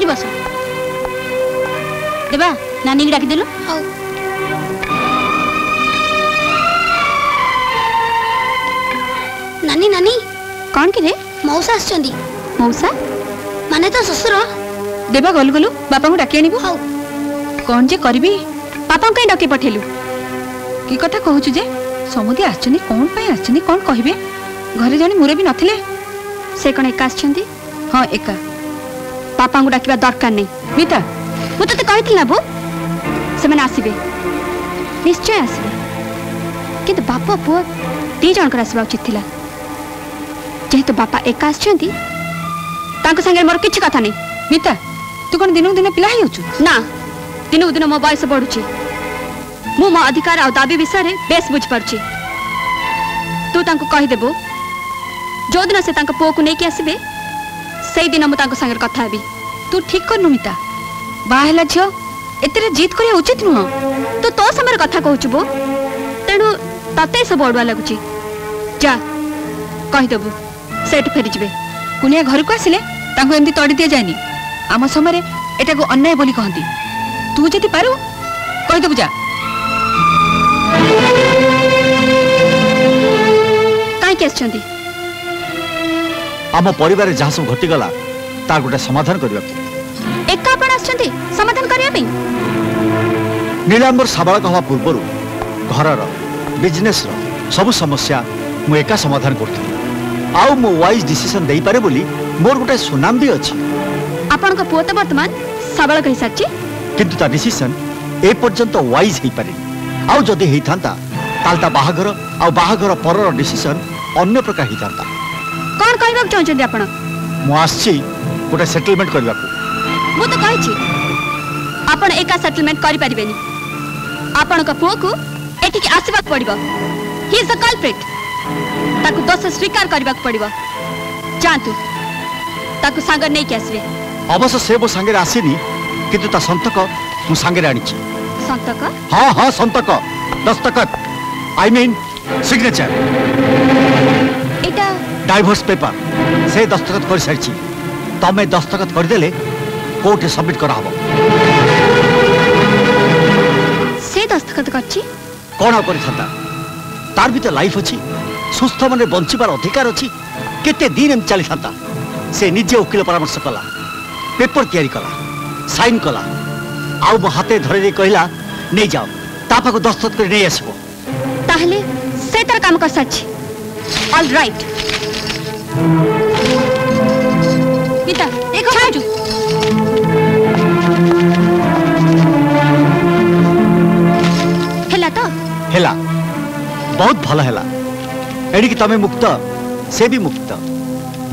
एठी बस देबा नानी की डाकी देलु हाउ नानी नानी कौन के रे मौसा आछंदी मौसा माने तो ससुर देबा गलु गलु बापा को डाकी आनिबो हाउ कौन जे करबी पापा कहीं डाकी पठेलु की कथा कहूछु जे समुदी आछनी कौन पई आछनी कौन कहिबे घरे जणी मुरे भी नथिले से कोन एका आछंदी हां एका पापा को डाकिबा दरकार नहीं मिता मु तते कहिथिल ना बो से माने आसीबे निश्चय आसीबे किंतु बापा पुओ दी जण कर आसीबा उचित थिला जेहेतु बापा एका आछंती तांको संगे मोर किछ कथा नहीं मिता तू कोन दिनो दिन पिला हिउछु ना दिनो दिन मो बयस बढ़ुची मु मो अधिकार आ दाबी विषय रे बेस बुझ परची तू तांको कहि देबो जो दिन से तांको पो को नै के आसीबे सेई दिन मु तांको संगे कथा हेबी तू ठीक करनु मिता बाहेला झियो एतरे जीत करिया उचित नुह तू तो समय कथा कहूछु बो तेनु तते सब बडुआ लागुची जा कहि देबो सेठ फेरी जिबे कुनिया घर को आसिले तांको एमती तोड़ी दिया जायनी आम समय एटा को अन्याय बोली कहंती तू जति पारू कहि देबु जा काई केस छंती आम परिवार जहाँ सब घटी गला तार गोटे समाधान करबा एका आपण आछंती समाधान करिया पई नीलांबर साबालक हवा पूर्व घरर बिजनेस सब समस्या मु एका समाधान करथि आउ मो वाइज डिसीजन देई पारे बोली मोर गोटे सुनाम भी अछि आपण को पुओ त वर्तमान साबालक हिसाब छि किंतु ता डिसीजन ए पर्यंत वाइज हेई पारे आउ जदि हेई थांता तालता बाहागर आ बाहागर परर डिसीजन अन्य प्रकार हेई थांता कोन कहबा चाहछन्ती आपण मु आछि गोटे सेटलमेंट करबा को मु तो कहै छि आपण एका सेटलमेंट करि परिबेनी आपण को पुओ को एठी के आसीबा पड़िबो ही इज द कल्प्रिट ताकु दोष स्वीकार करबा पड़िबो जानतु ताकु सांगर नै के आसीबे अवश्य से मो सांगे आसीनी किंतु ता संतक मु सांगे आनी छि संतक हां हां संतक दस्तखत I mean signature Etah divorce paper से दस्तखत कर सारी तमें दस्तखत कर देले कोर्ट सबमिट करा हबो से दस्तखत करछि कोन कर थाता तार भी तो लाइफ अछि सुस्थ मने बंचिबार अधिकार अछि केते दिन एम चली थाता से निजे वकील परामर्श कला पेपर तैयारी कला साइन कला आउ मो हाथे धरे दे कहला नै जाओ तापा को दस्तखत कर नै आसबो ताहले से तर काम कर सच्ची ऑल राइट पिता एक छाजू हेला तो हेला बहुत भल हेला एडी कि तमे मुक्त से भी मुक्त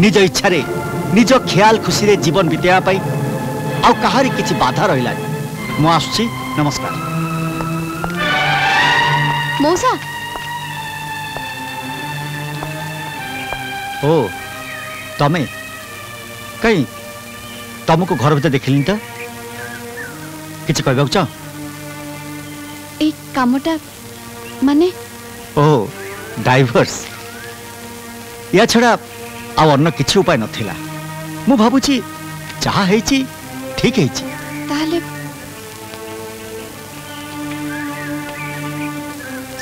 निज इच्छा रे निज ख्याल खुशी रे जीवन बितेया पाई आउ कहारी किछि बाधा रहिला मु आछी नमस्कार मौसा ओ तमे कहीं तुमको घर भीतर देखिली तो किछि कहबा चाह एक कामटा माने ओ डाइवर्स या छड़ा आ अन्य किछि उपाय नथिला मु भाबुची जहा हेची ठीक हेची ताले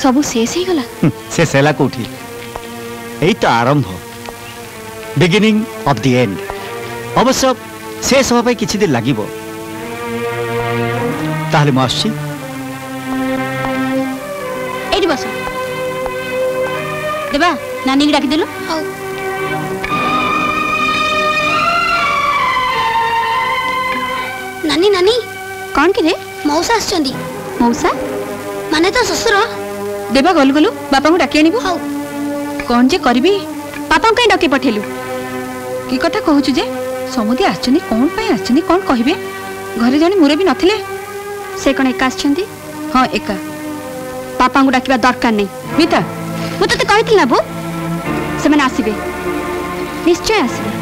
सबु शेष ही गला से सेला कोठी एई तो आरंभ बिगिनिंग ऑफ द एंड अवश्य से सब पाई किछि दिन लागिबो ताले मु आछि एडी बस देबा नानी की डाकी देलु हाउ नानी नानी कौन के रे मौसा आछंदी मौसा माने तो ससुर देबा गलु गलु बापा को डाकी आनिबो हाउ कौन जे करबी पापा कहीं डाकी पठेलु की कथा कहूछु जे समुदी आछनी कौन पई आछनी कौन कहिबे घरे जणी मुरे भी नथिले से कोन एका आछंती हां एका पापा को डाकिबा दरकार नहीं मिता मु तते कहिथिल ना बो से माने आसीबे निश्चय आसीबे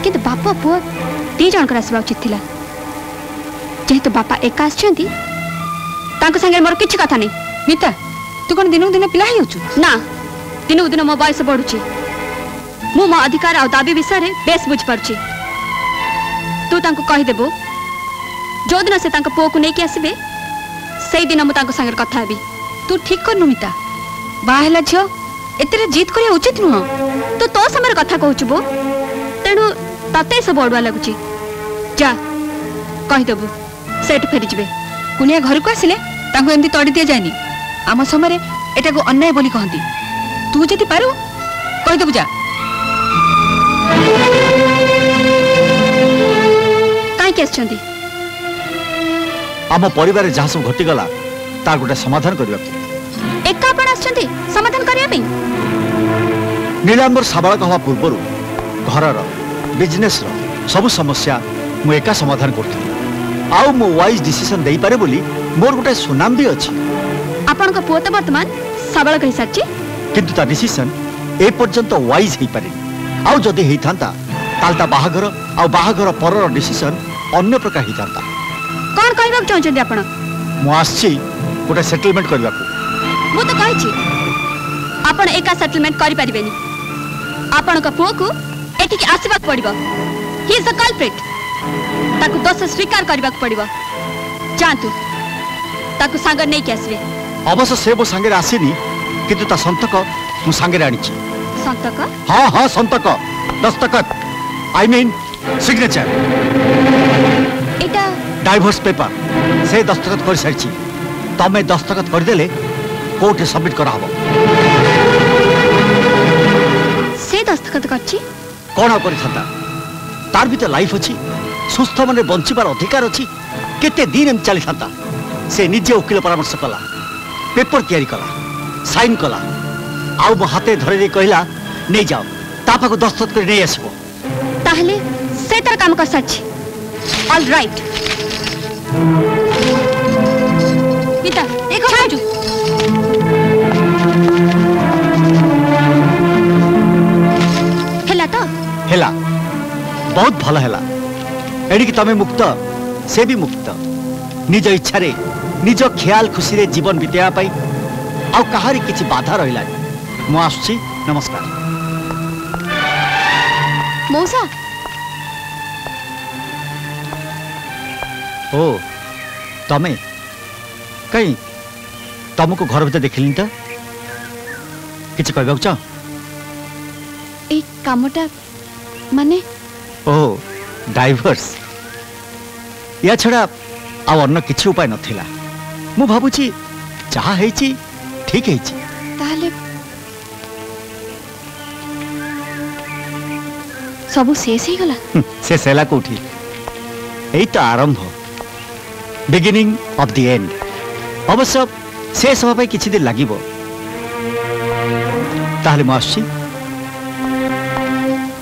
किंतु बापा पुओ दी जण कर आसीबा उचित थिला जेहेतु बापा एका आछंती तांको संगे मोर किछ कथा नहीं मिता तू कोन दिनो दिन पिला हिउछु ना दिनो दिन मो बयस बढ़ुची मु मो अधिकार आ दाबी विषय रे बेस बुझ परची तू तू तांको कहीदेबु जो दिन से तांको पुओ को लेकिन आसबे से दिन मुझे सागर कथा हेबी। तू ठीक करनु मिता बाहेला झियो एतेरे जीत करिया उचित नुह। तू तो समय कथा कहूचु बो तेणु तते सब अड़ुआ लगुची। जा कहीदेबु सेठ फेरी जिबे। कुनिया घर को आसिले तांको एमती तड़ी दिया जायनी। आम समय एटा को अन्याय बोली कहती। तू जदि पारू कहीदेबु जा। काई आछंती आम परिवार जहाँ सब घटीगला तार गोटे समाधान करने एका आपण आछंती समाधान करिया पे। नीलांबर साबालक हवा पूर्व घर बिजनेस सब समस्या मु एका समाधान करती। आउ मो वाइज डिसीजन दे पारे बोली मोर गोटे सुनाम भी अच्छी। आपण को पुओ तो वर्तमान साबालक ही साची किंतु ता डिसीजन ए पर्यंत वाइज ही पारे। आउ जदि हेई थांता तालता बाहागर आउ बाहागर परर डिसीजन अन्य प्रकार ही थांता। कौन कहबा चाहछन्ती आपण? मु आछि गोटे सेटलमेंट करबा को। मु तो कहिछि आपण एका सेटलमेंट करि परिबेनी। आपण का पुओ को एठी के आसीबा पड़िबो। He is the culprit. ताकू दोष स्वीकार करबा पड़िबो। जांतु ताकू सागर नै के आसीबे। अवश्य से मो संगे आसीनी किंतु ता संतक मु संगे आनिछि। संतक? हाँ हाँ संतक दस्तखत I mean signature. Etah divorce paper से दस्तखत कर सारी तमें दस्तखत करदेले कोर्ट सबमिट करा हबो। से दस्तखत करछि कौन आ करि थांता तार भी तो लाइफ अच्छी सुस्थ मन बंचार अधिकार अच्छी केते दिन एम चली थांता। से निजे वकील परामर्श कला पेपर तैयारी कला साइन कला आउ मो हाथे धरे दे कहला नहीं जाओ तापा को दस्तखत कर नहीं आसबो। ताहले से तर काम कर साछि। ऑल राइट पिता एक खाजू हेला तो हेला बहुत भल हेला। एडिकी तमे मुक्त से भी मुक्त निज इच्छा रे निज ख्याल खुशी रे जीवन बितेया पाई आउ कहारी किछि बाधा रहिला। मु आछी नमस्कार। मौसा ओ तमे कहीं तुमको घर भीतर देखिली तो किछि कहबाक चाह? ए कामटा माने ओ डाइवर्स या छड़ा आ अन्य किछि उपाय नथिला। मु भाबुची जहा हेची ठीक हेची। ताहले सब शेष ही गला। से सेला कोठी एई तो आरंभ बिगिनिंग ऑफ द एंड। अवश्य शेष हवा किछि दिन लागिबो। ताहले मु आछि